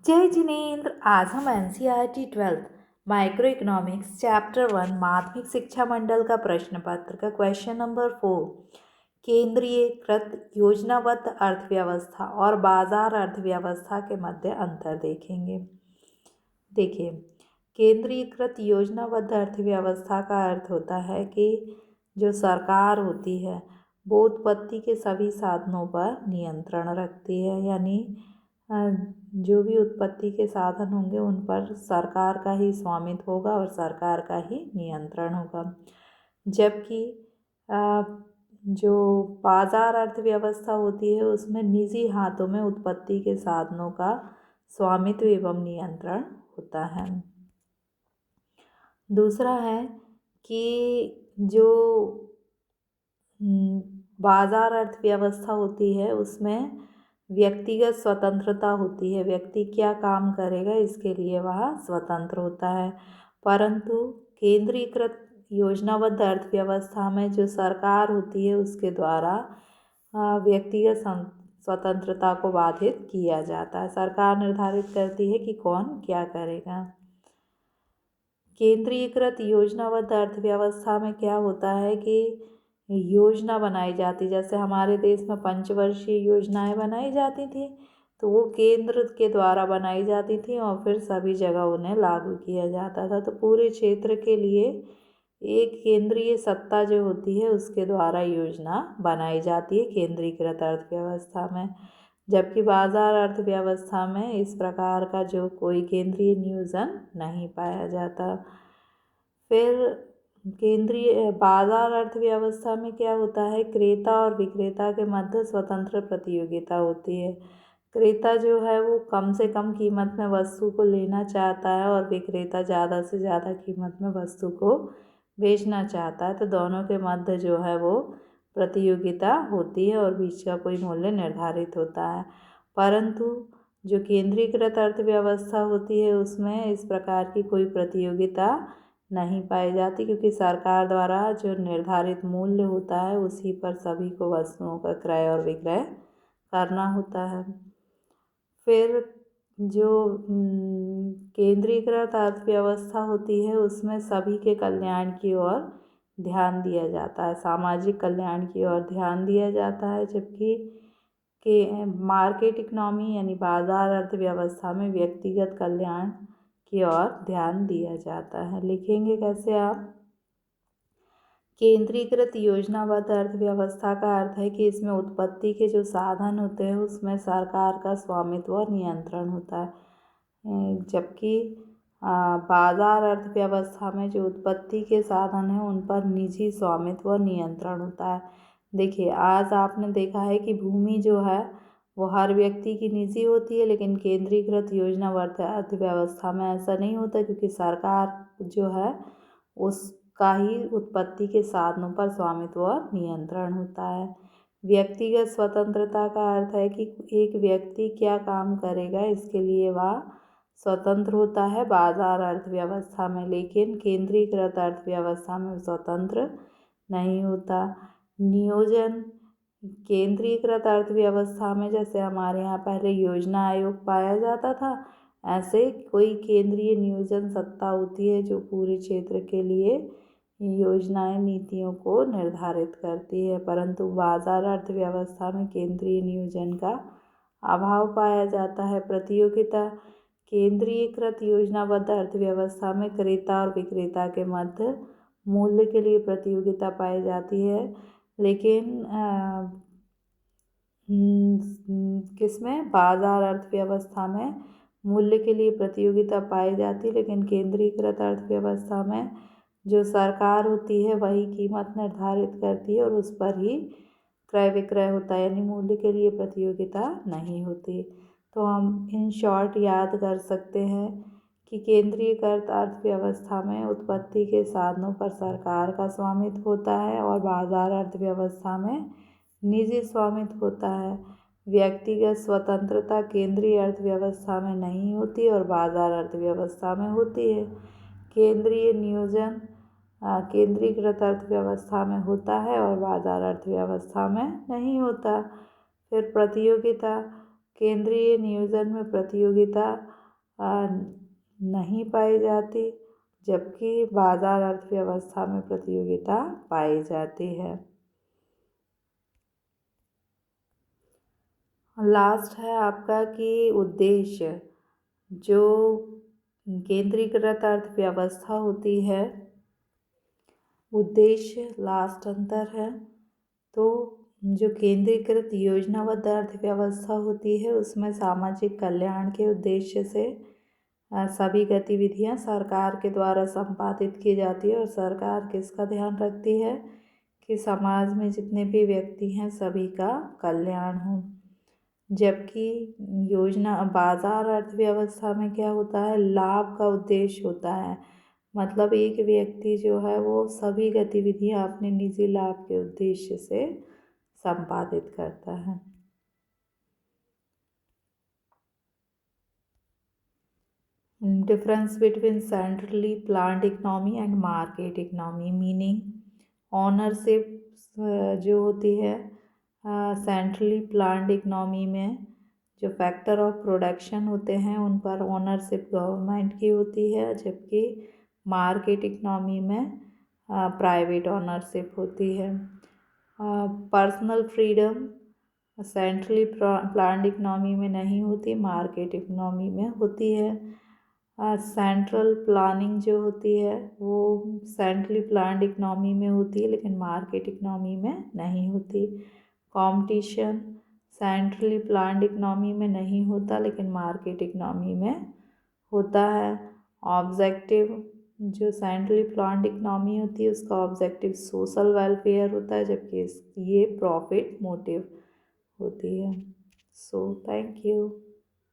जय जिनेन्द्र। आज हम NCERT 12th micro economics chapter 1 माध्यमिक शिक्षा मंडल का प्रश्न पत्र का क्वेश्चन नंबर 4 केंद्रीयकृत योजनाबद्ध अर्थव्यवस्था और बाजार अर्थव्यवस्था के मध्य अंतर देखेंगे। देखिए, केंद्रीयकृत योजनाबद्ध अर्थव्यवस्था का अर्थ होता है कि जो सरकार होती है वो उत्पत्ति के सभी साधनों पर नियंत्रण रखती है, यानी जो भी उत्पत्ति के साधन होंगे उन पर सरकार का ही स्वामित्व होगा और सरकार का ही नियंत्रण होगा। जबकि जो बाजार अर्थव्यवस्था होती है उसमें निजी हाथों में उत्पत्ति के साधनों का स्वामित्व एवं नियंत्रण होता है। दूसरा है कि जो बाजार अर्थव्यवस्था होती है उसमें व्यक्तिगत स्वतंत्रता होती है, व्यक्ति क्या काम करेगा इसके लिए वह स्वतंत्र होता है। परंतु केंद्रीकृत योजनाबद्ध अर्थव्यवस्था में जो सरकार होती है उसके द्वारा व्यक्तिगत स्वतंत्रता को बाधित किया जाता है। सरकार निर्धारित करती है कि कौन क्या करेगा। केंद्रीकृत योजनाबद्ध अर्थव्यवस्था में क्या होता है कि योजना बनाई जाती, जैसे हमारे देश में पंचवर्षीय योजनाएं बनाई जाती थी तो वो केंद्र के द्वारा बनाई जाती थी और फिर सभी जगह उन्हें लागू किया जाता था। तो पूरे क्षेत्र के लिए एक केंद्रीय सत्ता जो होती है उसके द्वारा योजना बनाई जाती है केंद्रीकृत अर्थव्यवस्था में। जबकि बाजार अर्थव्यवस्था में इस प्रकार का जो कोई केंद्रीय नियोजन नहीं पाया जाता। फिर केंद्रीय बाजार अर्थव्यवस्था में क्या होता है, क्रेता और विक्रेता के मध्य स्वतंत्र प्रतियोगिता होती है। क्रेता जो है वो कम से कम कीमत में वस्तु को लेना चाहता है और विक्रेता ज़्यादा से ज़्यादा कीमत में वस्तु को बेचना चाहता है। तो दोनों के मध्य जो है वो प्रतियोगिता होती है और बीच का कोई मूल्य निर्धारित होता है। परंतु जो केंद्रीकृत अर्थव्यवस्था होती है उसमें इस प्रकार की कोई प्रतियोगिता नहीं पाई जाती, क्योंकि सरकार द्वारा जो निर्धारित मूल्य होता है उसी पर सभी को वस्तुओं का क्रय और विक्रय करना होता है। फिर जो केंद्रीकृत अर्थव्यवस्था होती है उसमें सभी के कल्याण की ओर ध्यान दिया जाता है, सामाजिक कल्याण की ओर ध्यान दिया जाता है। जबकि के मार्केट इकोनॉमी यानी बाजार अर्थव्यवस्था में व्यक्तिगत कल्याण की ओर ध्यान दिया जाता है। लिखेंगे कैसे आप? केंद्रीकृत योजनाबद्ध अर्थव्यवस्था का अर्थ है कि इसमें उत्पत्ति के जो साधन होते हैं उसमें सरकार का स्वामित्व और नियंत्रण होता है। जबकि बाजार अर्थव्यवस्था में जो उत्पत्ति के साधन हैं उन पर निजी स्वामित्व और नियंत्रण होता है। देखिए, आज आपने देखा है कि भूमि जो है वो हर व्यक्ति की निजी होती है, लेकिन केंद्रीकृत योजनाबद्ध अर्थव्यवस्था में ऐसा नहीं होता, क्योंकि सरकार जो है उसका ही उत्पत्ति के साधनों पर स्वामित्व और नियंत्रण होता है। व्यक्तिगत स्वतंत्रता का अर्थ है कि एक व्यक्ति क्या काम करेगा इसके लिए वह स्वतंत्र होता है बाजार अर्थव्यवस्था में, लेकिन केंद्रीकृत अर्थव्यवस्था में स्वतंत्र नहीं होता। नियोजन केंद्रीकृत अर्थव्यवस्था में जैसे हमारे यहाँ पहले योजना आयोग पाया जाता था, ऐसे कोई केंद्रीय नियोजन सत्ता होती है जो पूरे क्षेत्र के लिए योजनाएं नीतियों को निर्धारित करती है। परंतु बाजार अर्थव्यवस्था में केंद्रीय नियोजन का अभाव पाया जाता है। प्रतियोगिता केंद्रीकृत योजनाबद्ध अर्थव्यवस्था में क्रेता और विक्रेता के मध्य मूल्य के लिए प्रतियोगिता पाई जाती है, लेकिन किसमें? बाजार अर्थव्यवस्था में मूल्य के लिए प्रतियोगिता पाई जाती है, लेकिन केंद्रीकृत अर्थव्यवस्था में जो सरकार होती है वही कीमत निर्धारित करती है और उस पर ही क्रय विक्रय होता है, यानी मूल्य के लिए प्रतियोगिता नहीं होती। तो हम इन शॉर्ट याद कर सकते हैं कि केंद्रीकृत अर्थव्यवस्था में उत्पत्ति के साधनों पर सरकार का स्वामित्व होता है और बाजार अर्थव्यवस्था में निजी स्वामित्व होता है। व्यक्तिगत स्वतंत्रता केंद्रीय अर्थव्यवस्था में नहीं होती और बाजार अर्थव्यवस्था में होती है। केंद्रीय नियोजन केंद्रीकृत अर्थव्यवस्था में होता है और बाजार अर्थव्यवस्था में नहीं होता। फिर प्रतियोगिता केंद्रीय नियोजन में प्रतियोगिता नहीं पाई जाती, जबकि बाजार अर्थव्यवस्था में प्रतियोगिता पाई जाती है। लास्ट है आपका कि उद्देश्य, जो केंद्रीकृत अर्थव्यवस्था होती है, उद्देश्य लास्ट अंतर है। तो जो केंद्रीकृत योजनाबद्ध अर्थव्यवस्था होती है उसमें सामाजिक कल्याण के उद्देश्य से सभी गतिविधियां सरकार के द्वारा संपादित की जाती है, और सरकार किसका ध्यान रखती है कि समाज में जितने भी व्यक्ति हैं सभी का कल्याण हो। जबकि योजना बाजार अर्थव्यवस्था में क्या होता है, लाभ का उद्देश्य होता है। मतलब एक व्यक्ति जो है वो सभी गतिविधियां अपने निजी लाभ के उद्देश्य से संपादित करता है। Difference between centrally planned economy and market economy, meaning ownership जो होती है सेंट्रली प्लान्ड इकोनॉमी में जो फैक्टर ऑफ प्रोडक्शन होते हैं उन पर ओनरशिप गवर्नमेंट की होती है, जबकि मार्केट इकोनॉमी में प्राइवेट ओनरशिप होती है। Personal freedom centrally planned economy में नहीं होती, मार्केट इकोनॉमी में होती है। सेंट्रल प्लानिंग जो होती है वो सेंट्रली प्लान्ड इकोनॉमी में होती है लेकिन मार्केट इकोनॉमी में नहीं होती। कंपटीशन सेंट्रली प्लान्ड इकोनॉमी में नहीं होता लेकिन मार्केट इकोनॉमी में होता है। ऑब्जेक्टिव जो सेंट्रली प्लान्ड इकोनॉमी होती है उसका ऑब्जेक्टिव सोशल वेलफेयर होता है, जबकि ये प्रॉफिट मोटिव होती है। So thank you.